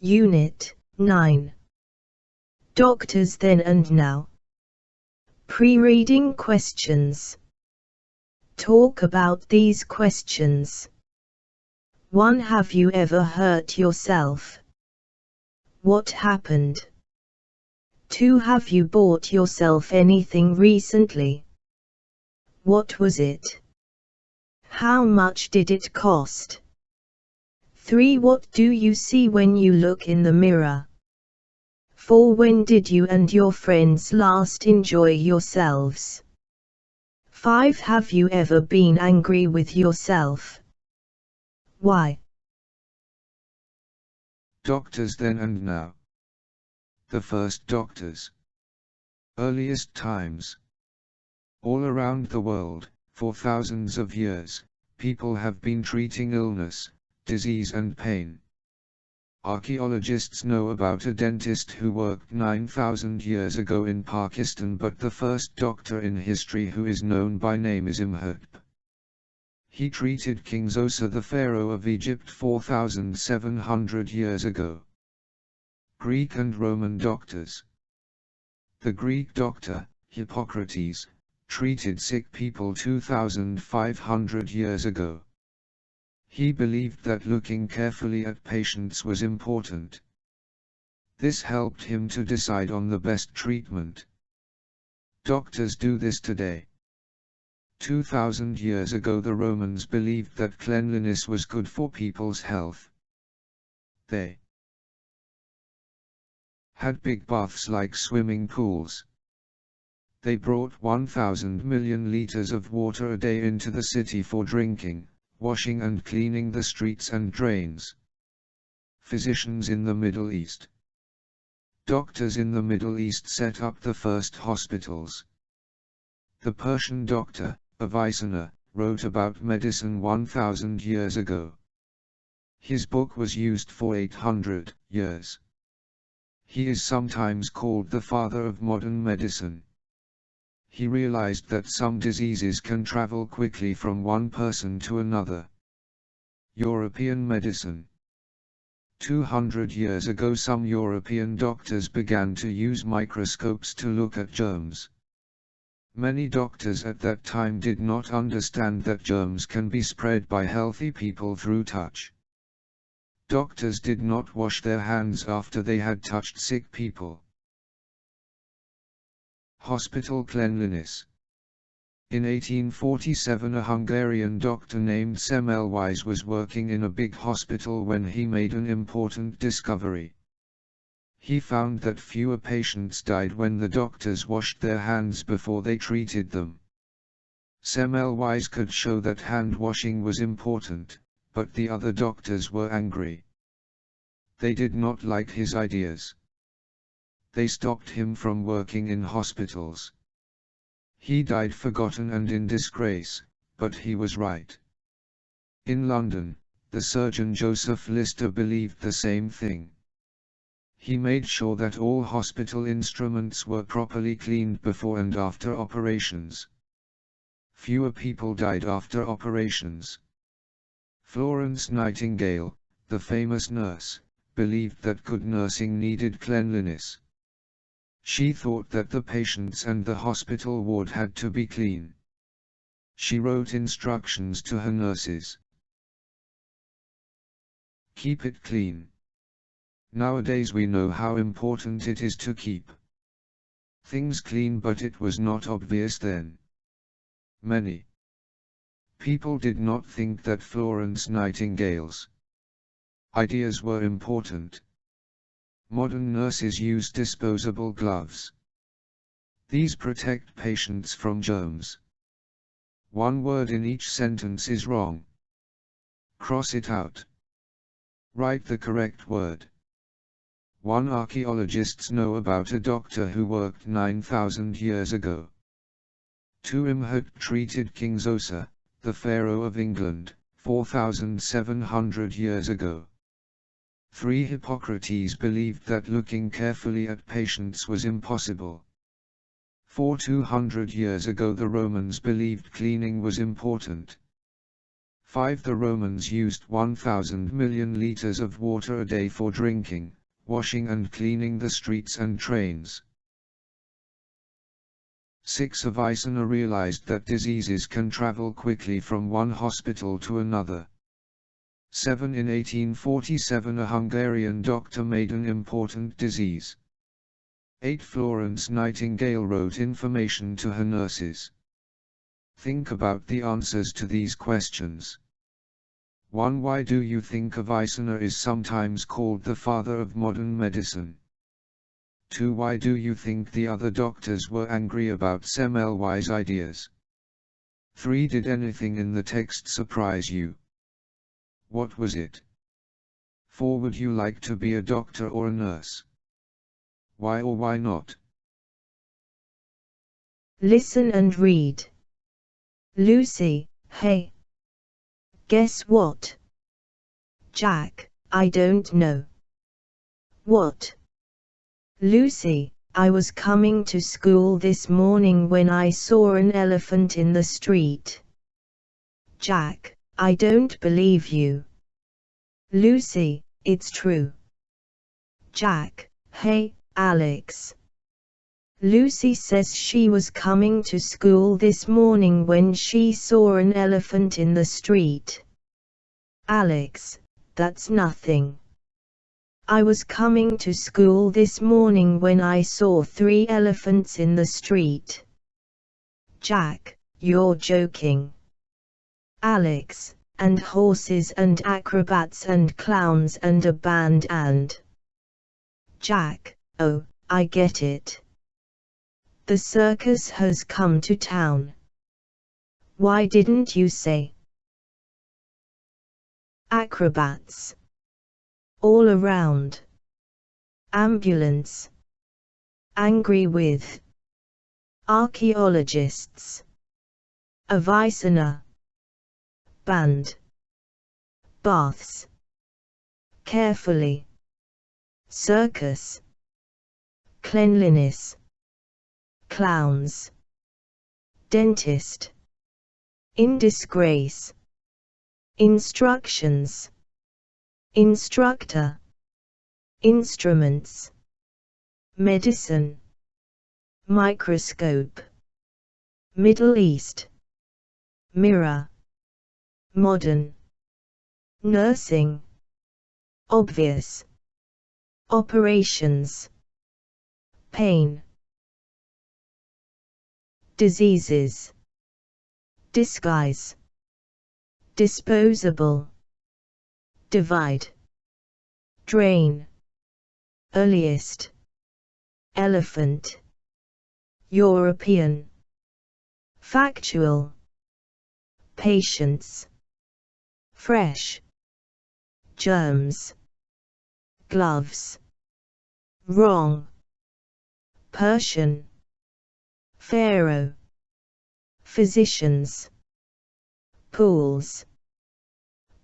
Unit 9. Doctors then and now. Pre-reading questions. Talk about these questions. 1. Have you ever hurt yourself? What happened? 2. Have you bought yourself anything recently? What was it? How much did it cost? 3. What do you see when you look in the mirror? 4. When did you and your friends last enjoy yourselves? 5. Have you ever been angry with yourself? Why? Doctors then and now. The first doctors. Earliest times. All around the world, for thousands of years, people have been treating illness, disease and pain. Archaeologists know about a dentist who worked 9,000 years ago in Pakistan, but the first doctor in history who is known by name is Imhotep. He treated King Zoser the Pharaoh of Egypt 4,700 years ago. Greek and Roman doctors. The Greek doctor, Hippocrates, treated sick people 2,500 years ago. He believed that looking carefully at patients was important. This helped him to decide on the best treatment. Doctors do this today. 2,000 years ago the Romans believed that cleanliness was good for people's health. They had big baths like swimming pools. They brought 1,000 million liters of water a day into the city for drinking, washing and cleaning the streets and drains. Physicians in the Middle East. Doctors in the Middle East set up the first hospitals. The Persian doctor, Avicenna, wrote about medicine 1,000 years ago. His book was used for 800 years. He is sometimes called the father of modern medicine. He realized that some diseases can travel quickly from one person to another. European medicine. 200 years ago some European doctors began to use microscopes to look at germs. Many doctors at that time did not understand that germs can be spread by healthy people through touch. Doctors did not wash their hands after they had touched sick people. Hospital cleanliness. In 1847 a Hungarian doctor named Semmelweis was working in a big hospital when he made an important discovery. He found that fewer patients died when the doctors washed their hands before they treated them. Semmelweis could show that hand washing was important, but the other doctors were angry. They did not like his ideas. They stopped him from working in hospitals. He died forgotten and in disgrace, but he was right. In London, the surgeon Joseph Lister believed the same thing. He made sure that all hospital instruments were properly cleaned before and after operations. Fewer people died after operations. Florence Nightingale, the famous nurse, believed that good nursing needed cleanliness. She thought that the patients and the hospital ward had to be clean. She wrote instructions to her nurses. Keep it clean. Nowadays we know how important it is to keep things clean, but it was not obvious then. Many people did not think that Florence Nightingale's ideas were important. Modern nurses use disposable gloves. These protect patients from germs. One word in each sentence is wrong. Cross it out. Write the correct word. 1. Archaeologists know about a doctor who worked 9,000 years ago. 2. Imhotep treated King Zoser, the Pharaoh of England, 4,700 years ago. 3. Hippocrates believed that looking carefully at patients was impossible. 4. 200 years ago the Romans believed cleaning was important. 5. The Romans used 1,000 million liters of water a day for drinking, washing and cleaning the streets and trains. 6. Avicenna realized that diseases can travel quickly from one hospital to another. 7. In 1847 a Hungarian doctor made an important disease. 8. Florence Nightingale wrote information to her nurses. Think about the answers to these questions. 1. Why do you think Avicenna is sometimes called the father of modern medicine? 2. Why do you think the other doctors were angry about Semmelweis' ideas? 3. Did anything in the text surprise you? What was it? 4. Would you like to be a doctor or a nurse? Why or why not? Listen and read. Lucy, hey. Guess what? Jack, I don't know. What? Lucy, I was coming to school this morning when I saw an elephant in the street. Jack, I don't believe you. Lucy, it's true. Jack, hey, Alex. Lucy says she was coming to school this morning when she saw an elephant in the street. Alex, that's nothing. I was coming to school this morning when I saw 3 elephants in the street. Jack, you're joking. Alex, and horses and acrobats and clowns and a band and... Jack, oh, I get it. The circus has come to town. Why didn't you say? Acrobats. All around. Ambulance. Angry with. Archaeologists. Avicenna. Band. Baths. Carefully. Circus. Cleanliness. Clowns. Dentist. In disgrace. Instructions. Instructor. Instruments. Medicine. Microscope. Middle East. Mirror. Modern. Nursing. Obvious. Operations. Pain. Diseases. Disguise. Disposable. Divide. Drain. Earliest. Elephant. European. Factual. Patience. Fresh. Germs. Gloves. Wrong. Persian. Pharaoh. Physicians. Pools.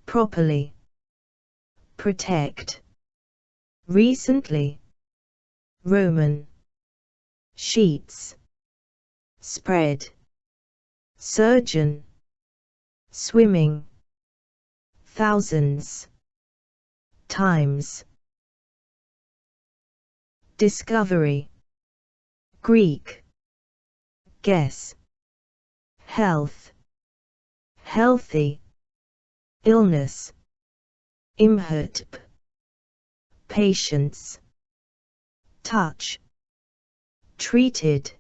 Properly. Protect. Recently. Roman. Sheets. Spread. Surgeon. Swimming. Thousands. Times. Discovery. Greek. Guess. Health. Healthy. Illness. Imhotep. Patience. Touch. Treated.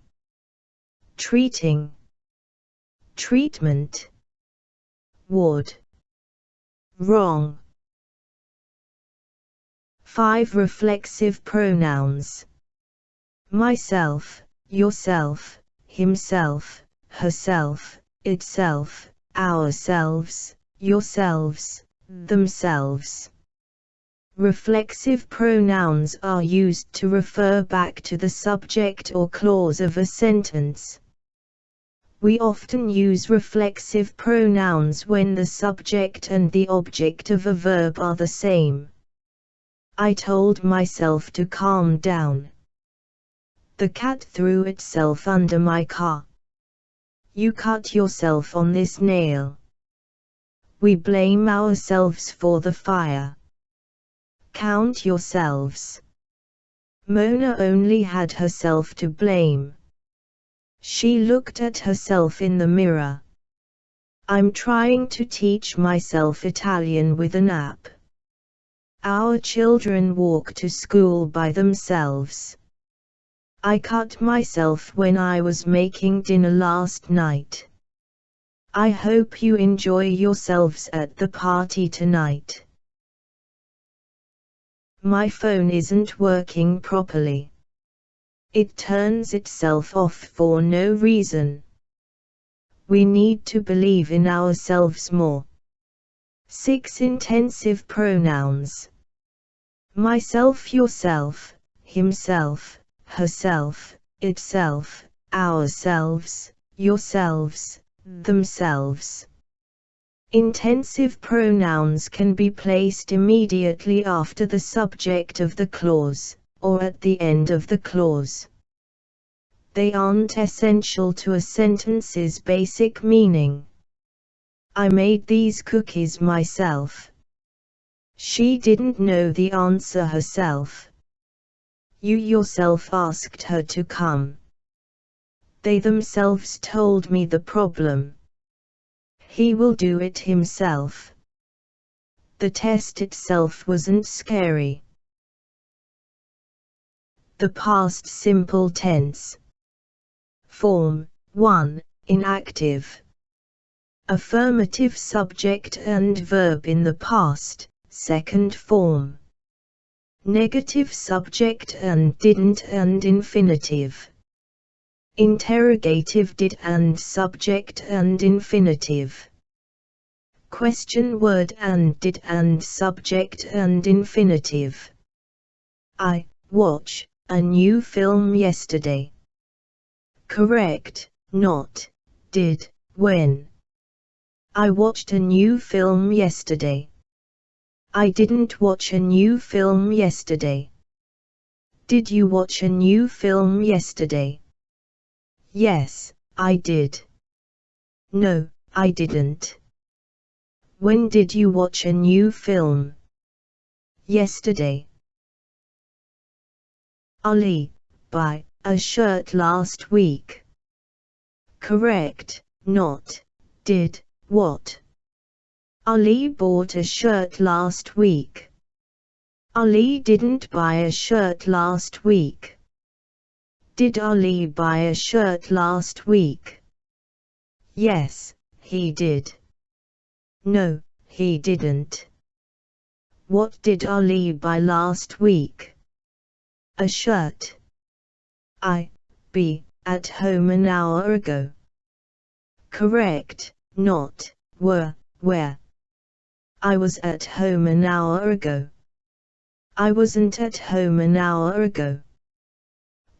Treating. Treatment. Ward. Wrong. 5 reflexive pronouns. Myself, yourself, himself, herself, itself, ourselves, yourselves, themselves. Reflexive pronouns are used to refer back to the subject or clause of a sentence. We often use reflexive pronouns when the subject and the object of a verb are the same. I told myself to calm down. The cat threw itself under my car. You cut yourself on this nail. We blame ourselves for the fire. Count yourselves. Mona only had herself to blame. She looked at herself in the mirror. I'm trying to teach myself Italian with an app. Our children walk to school by themselves. I cut myself when I was making dinner last night. I hope you enjoy yourselves at the party tonight. My phone isn't working properly. It turns itself off for no reason. We need to believe in ourselves more. 6 Intensive pronouns. Myself, yourself, himself, herself, itself, ourselves, yourselves, themselves. Intensive pronouns can be placed immediately after the subject of the clause, or at the end of the clause. They aren't essential to a sentence's basic meaning. I made these cookies myself. She didn't know the answer herself. You yourself asked her to come. They themselves told me the problem. He will do it himself. The test itself wasn't scary. The past simple tense. Form 1. Inactive. Affirmative subject and verb in the past, second form. Negative subject and didn't and infinitive. Interrogative did and subject and infinitive. Question word and did and subject and infinitive. I watch a new film yesterday. Correct, not did, when. I watched a new film yesterday. I didn't watch a new film yesterday. Did you watch a new film yesterday? Yes, I did. No, I didn't. When did you watch a new film? Yesterday. Ali, buy a shirt last week. Correct, not did, what? Ali bought a shirt last week. Ali didn't buy a shirt last week. Did Ali buy a shirt last week? Yes, he did. No, he didn't. What did Ali buy last week? A shirt. Be at home an hour ago. Correct, not where. I was at home an hour ago. I wasn't at home an hour ago.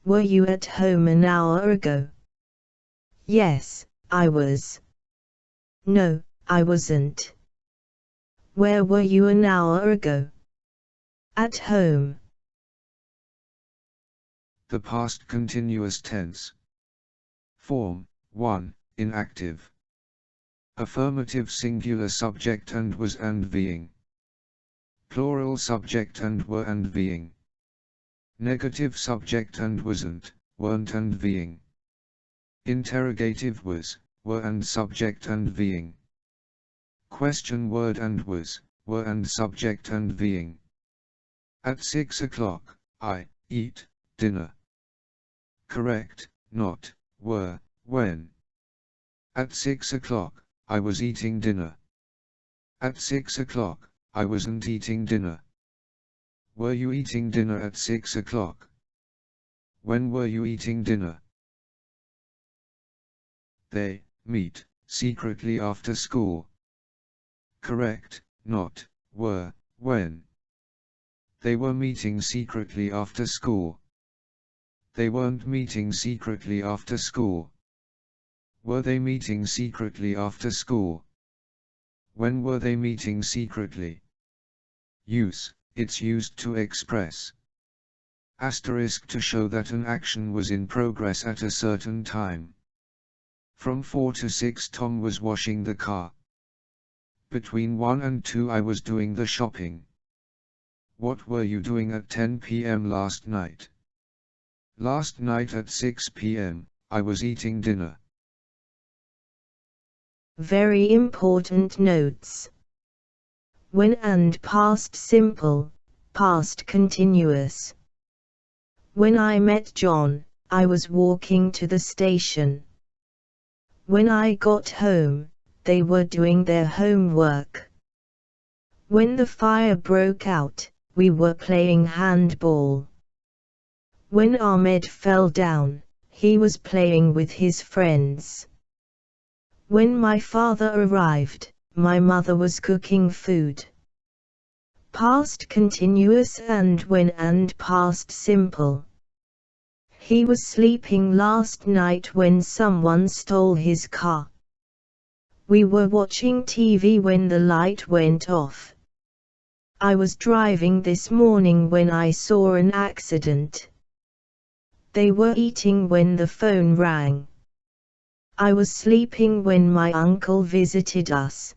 Were you at home an hour ago? Yes, I was. No, I wasn't. Where were you an hour ago? At home. The past continuous tense. Form 1. Inactive. Affirmative singular subject and was and being. Plural subject and were and being. Negative subject and wasn't, weren't and being. Interrogative was, were and subject and being. Question word and was, were and subject and being. At 6 o'clock, I eat dinner. Correct, not were, when. At 6 o'clock, I was eating dinner. At 6 o'clock, I wasn't eating dinner. Were you eating dinner at 6 o'clock? When were you eating dinner? They meet secretly after school. Correct, not were, when. They were meeting secretly after school. They weren't meeting secretly after school. Were they meeting secretly after school? When were they meeting secretly? Use, it's used to express. Asterisk to show that an action was in progress at a certain time. From 4 to 6 Tom was washing the car. Between 1 and 2 I was doing the shopping. What were you doing at 10 p.m. last night? Last night at 6 p.m., I was eating dinner. Very important notes. When and past simple, past continuous. When I met John, I was walking to the station. When I got home, they were doing their homework. When the fire broke out, we were playing handball. When Ahmed fell down, he was playing with his friends. When my father arrived, my mother was cooking food. Past continuous and when and past simple. He was sleeping last night when someone stole his car. We were watching TV when the light went off. I was driving this morning when I saw an accident. They were eating when the phone rang. I was sleeping when my uncle visited us.